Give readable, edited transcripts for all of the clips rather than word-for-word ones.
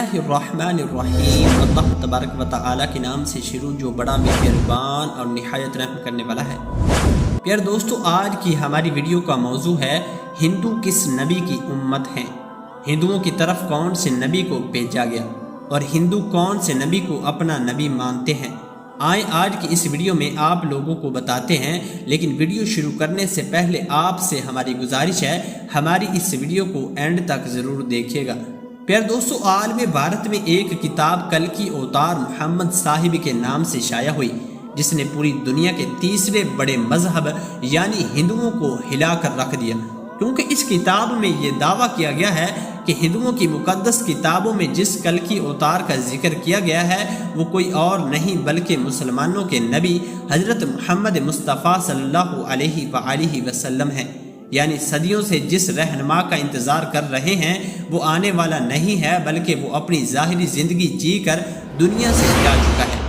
اللہ الرحمن الرحیم۔ اللہ تبارک و تعالی کے نام سے شروع جو بڑا مہربان اور نہایت رحم کرنے والا ہے۔ پیارے دوستو، آج کی ہماری ویڈیو کا موضوع ہے ہندو کس نبی کی امت ہیں، ہندوؤں کی طرف کون سے نبی کو بھیجا گیا اور ہندو کون سے نبی کو اپنا نبی مانتے ہیں۔ آئیں آج کی اس ویڈیو میں آپ لوگوں کو بتاتے ہیں، لیکن ویڈیو شروع کرنے سے پہلے آپ سے ہماری گزارش ہے ہماری اس ویڈیو کو اینڈ تک ضرور دیکھیے گا۔ پیارے دوستو، عالم بھارت میں ایک کتاب کلکی اوتار محمد صاحب کے نام سے شائع ہوئی، جس نے پوری دنیا کے تیسرے بڑے مذہب یعنی ہندوؤں کو ہلا کر رکھ دیا، کیونکہ اس کتاب میں یہ دعویٰ کیا گیا ہے کہ ہندوؤں کی مقدس کتابوں میں جس کلکی اوتار کا ذکر کیا گیا ہے وہ کوئی اور نہیں بلکہ مسلمانوں کے نبی حضرت محمد مصطفیٰ صلی اللہ علیہ وآلہ وسلم ہے، یعنی صدیوں سے جس رہنما کا انتظار کر رہے ہیں وہ آنے والا نہیں ہے بلکہ وہ اپنی ظاہری زندگی جی کر دنیا سے جا چکا ہے۔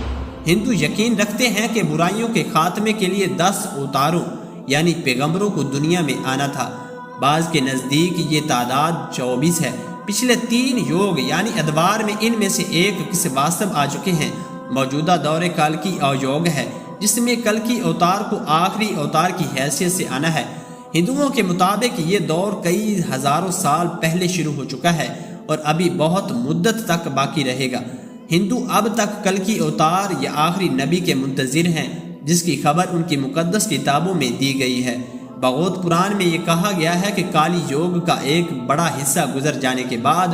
ہندو یقین رکھتے ہیں کہ برائیوں کے خاتمے کے لیے 10 اوتاروں یعنی پیغمبروں کو دنیا میں آنا تھا۔ بعض کے نزدیک یہ تعداد 24 ہے۔ پچھلے 3 یوگ یعنی ادوار میں ان میں سے ایک کس واستو آ چکے ہیں۔ موجودہ دور کلکی یوگ ہے، جس میں کلکی اوتار کو آخری اوتار کی حیثیت سے آنا ہے۔ ہندوؤں کے مطابق یہ دور کئی ہزاروں سال پہلے شروع ہو چکا ہے اور ابھی بہت مدت تک باقی رہے گا۔ ہندو اب تک کلکی اوتار یا آخری نبی کے منتظر ہیں، جس کی خبر ان کی مقدس کتابوں میں دی گئی ہے۔ بھگوت پران میں یہ کہا گیا ہے کہ کالی یوگ کا ایک بڑا حصہ گزر جانے کے بعد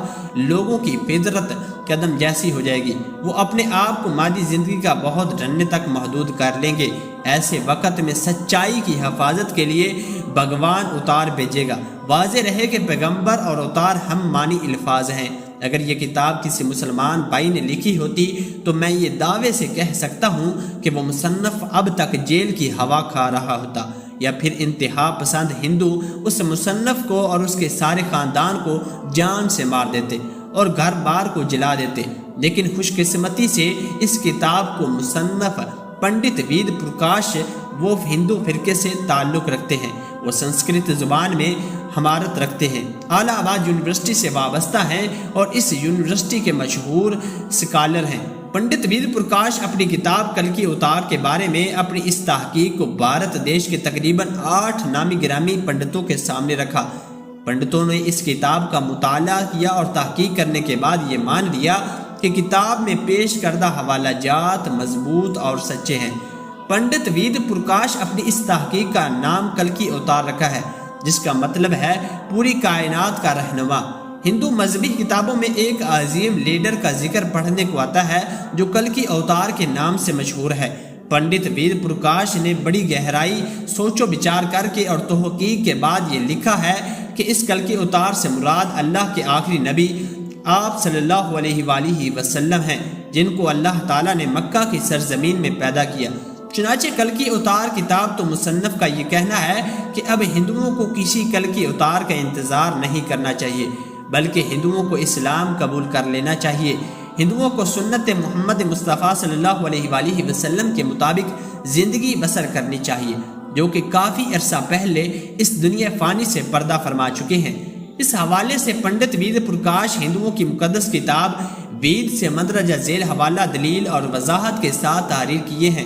لوگوں کی فطرت قدم جیسی ہو جائے گی، وہ اپنے آپ کو مادی زندگی کا بہت ڈرنے تک محدود کر لیں گے۔ ایسے وقت میں سچائی کی حفاظت کے لیے بھگوان اوتار بھیجے گا۔ واضح رہے کہ پیغمبر اور اوتار ہم معنی الفاظ ہیں۔ اگر یہ کتاب کسی مسلمان بھائی نے لکھی ہوتی تو میں یہ دعوے سے کہہ سکتا ہوں کہ وہ مصنف اب تک جیل کی ہوا کھا رہا ہوتا، یا پھر انتہا پسند ہندو اس مصنف کو اور اس کے سارے خاندان کو جان سے مار دیتے اور گھر بار کو جلا دیتے۔ لیکن خوش قسمتی سے اس کتاب کو مصنف پنڈت وید پرکاش وہ ہندو فرقے سے تعلق رکھتے ہیں، وہ سنسکرت زبان میں مہارت رکھتے ہیں، الہ آباد یونیورسٹی سے وابستہ ہیں اور اس یونیورسٹی کے مشہور سکالر ہیں۔ پنڈت وید پرکاش اپنی کتاب کلکی اوتار کے بارے میں اپنی اس تحقیق کو بھارت دیش کے تقریباً 8 نامی گرامی پنڈتوں کے سامنے رکھا۔ پنڈتوں نے اس کتاب کا مطالعہ کیا اور تحقیق کرنے کے بعد یہ مان لیا کہ کتاب میں پیش کردہ حوالہ جات مضبوط اور سچے ہیں۔ پنڈت وید پرکاش اپنی اس تحقیق کا نام کلکی اوتار رکھا ہے، جس کا مطلب ہے پوری کائنات کا رہنما۔ ہندو مذہبی کتابوں میں ایک عظیم لیڈر کا ذکر پڑھنے کو آتا ہے جو کلکی اوتار کے نام سے مشہور ہے۔ پنڈت وید پرکاش نے بڑی گہرائی سوچ و بچار کر کے اور تحقیق کے بعد یہ لکھا ہے کہ اس کلکی اوتار سے مراد اللہ کے آخری نبی آپ صلی اللہ علیہ وآلہ وسلم ہیں، جن کو اللہ تعالیٰ نے مکہ کی سرزمین میں پیدا کیا۔ چنانچہ کلکی اوتار کتاب تو مصنف کا یہ کہنا ہے کہ اب ہندوؤں کو کسی کلکی اوتار کا انتظار نہیں کرنا چاہیے، بلکہ ہندوؤں کو اسلام قبول کر لینا چاہیے۔ ہندوؤں کو سنت محمد مصطفیٰ صلی اللہ علیہ وآلہ وسلم کے مطابق زندگی بسر کرنی چاہیے، جو کہ کافی عرصہ پہلے اس دنیا فانی سے پردہ فرما چکے ہیں۔ اس حوالے سے پنڈت وید پرکاش ہندوؤں کی مقدس کتاب وید سے مندرجہ ذیل حوالہ دلیل اور وضاحت کے ساتھ تحریر کیے ہیں۔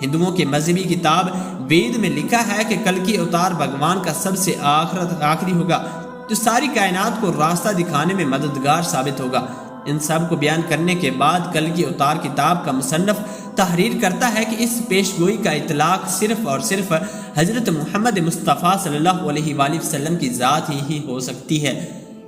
ہندوؤں کی مذہبی کتاب وید میں لکھا ہے کہ کلکی اوتار بھگوان کا سب سے آخری ہوگا، جو ساری کائنات کو راستہ دکھانے میں مددگار ثابت ہوگا۔ ان سب کو بیان کرنے کے بعد کلکی اوتار کتاب کا مصنف تحریر کرتا ہے کہ اس پیشگوئی کا اطلاق صرف اور صرف حضرت محمد مصطفیٰ صلی اللہ علیہ وآلہ وسلم کی ذات ہی ہو سکتی ہے۔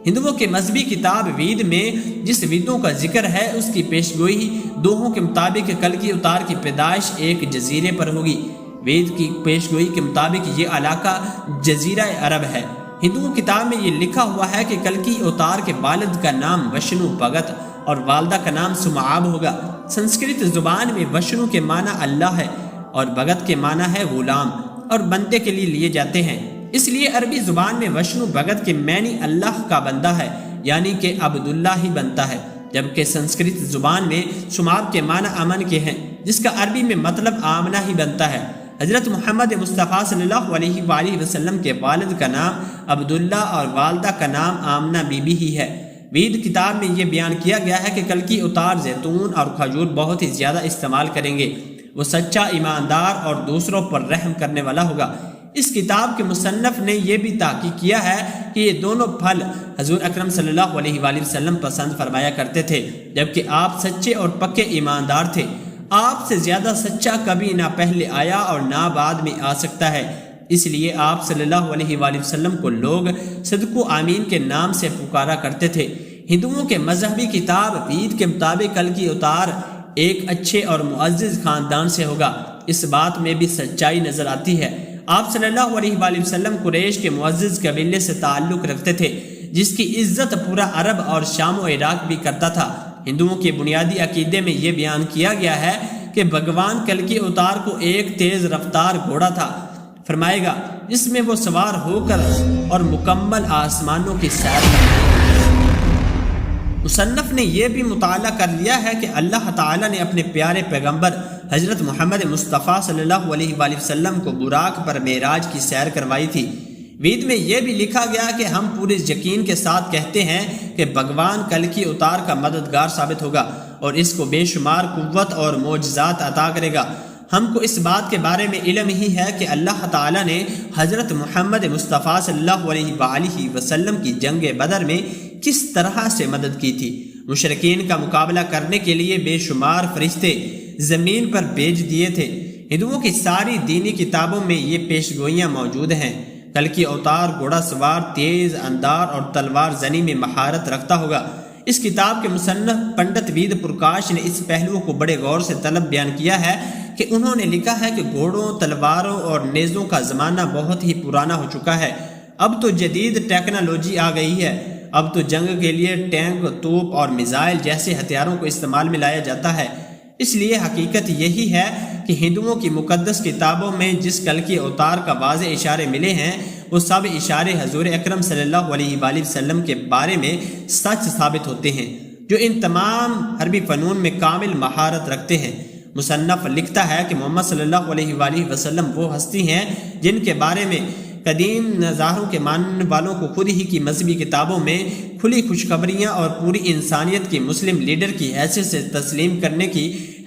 ہندوؤں کے مذہبی کتاب وید میں جس ویدوں کا ذکر ہے اس کی پیشگوئی دوہوں کے مطابق کلکی اوتار کی پیدائش ایک جزیرے پر ہوگی۔ وید کی پیشگوئی کے مطابق یہ علاقہ جزیرہ عرب ہے۔ ہندو کتاب میں یہ لکھا ہوا ہے کہ کلکی اوتار کے والد کا نام وشنو بھگت اور والدہ کا نام سمعاب ہوگا۔ سنسکرت زبان میں وشنو کے معنی اللہ ہے اور بھگت کے معنی ہے غلام اور بندے کے لیے جاتے ہیں، اس لیے عربی زبان میں وشنو بھگت کے معنی اللہ کا بندہ ہے، یعنی کہ عبداللہ ہی بنتا ہے، جبکہ سنسکرت زبان میں سمعاب کے معنی امن کے ہیں، جس کا عربی میں مطلب آمنہ ہی بنتا ہے۔ حضرت محمد مصطفیٰ صلی اللہ علیہ وآلہ وسلم کے والد کا نام عبداللہ اور والدہ کا نام آمنہ بی بی ہی ہے۔ وید کتاب میں یہ بیان کیا گیا ہے کہ کلکی اتار زیتون اور کھجور بہت ہی زیادہ استعمال کریں گے۔ وہ سچا، ایماندار اور دوسروں پر رحم کرنے والا ہوگا۔ اس کتاب کے مصنف نے یہ بھی تحقیق کیا ہے کہ یہ دونوں پھل حضور اکرم صلی اللہ علیہ وآلہ وسلم پسند فرمایا کرتے تھے، جبکہ آپ سچے اور پکے ایماندار تھے۔ آپ سے زیادہ سچا کبھی نہ پہلے آیا اور نہ بعد میں آ سکتا ہے، اس لیے آپ صلی اللہ علیہ وآلہ وسلم کو لوگ صدق و آمین کے نام سے پکارا کرتے تھے۔ ہندوؤں کے مذہبی کتاب وید کے مطابق کلکی اتار ایک اچھے اور معزز خاندان سے ہوگا۔ اس بات میں بھی سچائی نظر آتی ہے۔ آپ صلی اللہ علیہ وآلہ وسلم قریش کے معزز قبیلے سے تعلق رکھتے تھے، جس کی عزت پورا عرب اور شام و عراق بھی کرتا تھا۔ ہندوؤں کے بنیادی عقیدے میں یہ بیان کیا گیا ہے کہ بھگوان کلکی اتار کو ایک تیز رفتار گھوڑا تھا فرمائے گا، جس میں وہ سوار ہو کر اور مکمل آسمانوں کی سیر کرے۔ مصنف نے یہ بھی مطالعہ کر لیا ہے کہ اللہ تعالیٰ نے اپنے پیارے پیغمبر حضرت محمد مصطفیٰ صلی اللہ علیہ وآلہ وسلم کو براق پر معراج کی سیر کروائی تھی۔ وید میں یہ بھی لکھا گیا کہ ہم پورے یقین کے ساتھ کہتے ہیں کہ بھگوان کلکی اتار کا مددگار ثابت ہوگا اور اس کو بے شمار قوت اور معجزات عطا کرے گا۔ ہم کو اس بات کے بارے میں علم ہی ہے کہ اللہ تعالیٰ نے حضرت محمد مصطفیٰ صلی اللہ علیہ وآلہ وسلم کی جنگ بدر میں کس طرح سے مدد کی تھی۔ مشرکین کا مقابلہ کرنے کے لیے بے شمار فرشتے زمین پر بھیج دیے تھے۔ ہندوؤں کی ساری دینی کتابوں میں یہ پیشگوئیاں موجود ہیں۔ کلکی اوتار گھوڑا سوار، تیز اندار اور تلوار زنی میں مہارت رکھتا ہوگا۔ اس کتاب کے مصنف پنڈت وید پرکاش نے اس پہلو کو بڑے غور سے طلب بیان کیا ہے کہ انہوں نے لکھا ہے کہ گھوڑوں، تلواروں اور نیزوں کا زمانہ بہت ہی پرانا ہو چکا ہے۔ اب تو جدید ٹیکنالوجی آ گئی ہے۔ اب تو جنگ کے لیے ٹینک، توپ اور میزائل جیسے ہتھیاروں کو استعمال میں لایا جاتا ہے۔ اس لیے حقیقت یہی ہے کہ ہندوؤں کی مقدس کتابوں میں جس کلکی اوتار کا واضح اشارے ملے ہیں، وہ سب اشارے حضور اکرم صلی اللہ علیہ وآلہ وسلم کے بارے میں سچ ثابت ہوتے ہیں، جو ان تمام حربی فنون میں کامل مہارت رکھتے ہیں۔ مصنف لکھتا ہے کہ محمد صلی اللہ علیہ وآلہ وسلم وہ ہستی ہیں جن کے بارے میں قدیم نظاروں کے ماننے والوں کو خود ہی کی مذہبی کتابوں میں کھلی خوشخبریاں اور پوری انسانیت کی مسلم لیڈر کی حیثیت سے تسلیم کرنے کی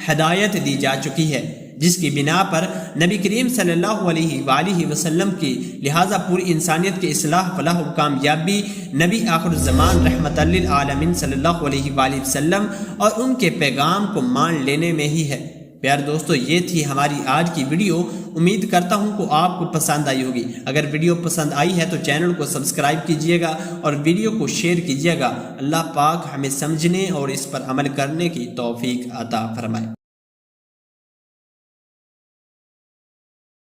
ہدایت دی جا چکی ہے، جس کی بنا پر نبی کریم صلی اللہ علیہ وآلہ وسلم کی لہٰذا پوری انسانیت کی اصلاح، فلاح و کامیابی نبی آخر الزمان رحمت للعالمین صلی اللہ علیہ وآلہ وسلم اور ان کے پیغام کو مان لینے میں ہی ہے۔ پیارے دوستو، یہ تھی ہماری آج کی ویڈیو۔ امید کرتا ہوں کہ آپ کو پسند آئی ہوگی۔ اگر ویڈیو پسند آئی ہے تو چینل کو سبسکرائب کیجئے گا اور ویڈیو کو شیئر کیجئے گا۔ اللہ پاک ہمیں سمجھنے اور اس پر عمل کرنے کی توفیق عطا فرمائے۔